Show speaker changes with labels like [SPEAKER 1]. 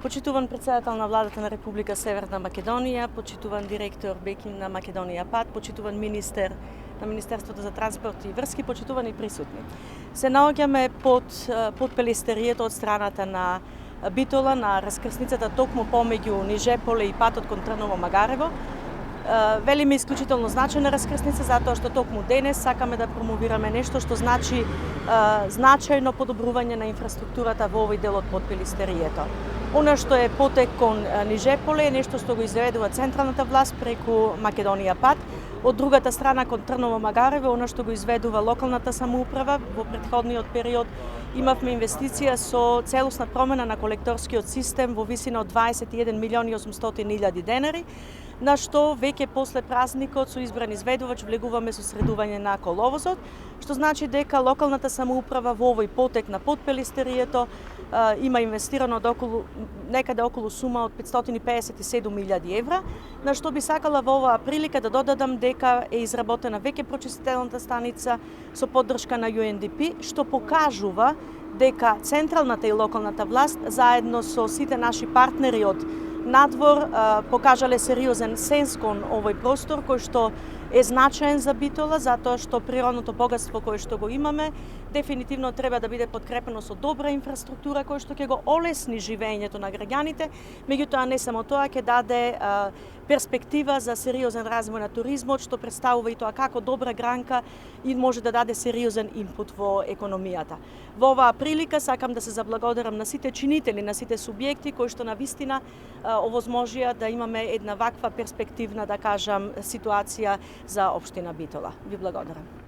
[SPEAKER 1] Почитуван председател на владата на Република Северна Македонија, почитуван директор Бекин на Македонија ПАТ, почитуван министер на Министерството за транспорт и врски, почитувани присутни. Се наоѓаме под пелестерието од страната на Битола на раскрсницата токму помеѓу Нижеполе и патот кон Трново-Магарево. Велиме исклучително значајна раскрсница затоа што токму денес сакаме да промовираме нешто што значи значајно подобрување на инфраструктурата во овој дел од подпелистерието. Она што е потек кон Нижеполе е нешто што го изведува централната власт преку Македонија ПАТ, од другата страна кон Трново-Магарево она што го изведува локалната самоуправа. Во претходниот период имавме инвестиција со целосна промена на колекторскиот систем во висина од 21.800.000 денари, на што веќе после празникот со избран изведувач влегуваме со средување на коловозот, што значи дека локалната самоуправа во овој потек на подпелистерието има инвестирано некаде околу сума од 557.000 евра, на што би сакала во оваа прилика да додадам дека е изработена веќе прочистителната станица со поддршка на UNDP, што покажува дека централната и локалната власт заедно со сите наши партнери од надвор покажале сериозен сенс кон овој простор кој што е значаен за Битола, затоа што природното богатство кое што го имаме дефинитивно треба да биде подкрепено со добра инфраструктура кој што ќе го олесни живеењето на граѓаните, меѓутоа не само тоа, ќе даде перспектива за сериозен развој на туризмот, што представува и тоа како добра гранка и може да даде сериозен инпут во економијата. Во оваа прилика сакам да се заблагодарам на сите чинители, на сите субјекти кои што навистина овозможија да имаме една ваква перспективна, да кажам, ситуација за општина Битола. Ви благодарам.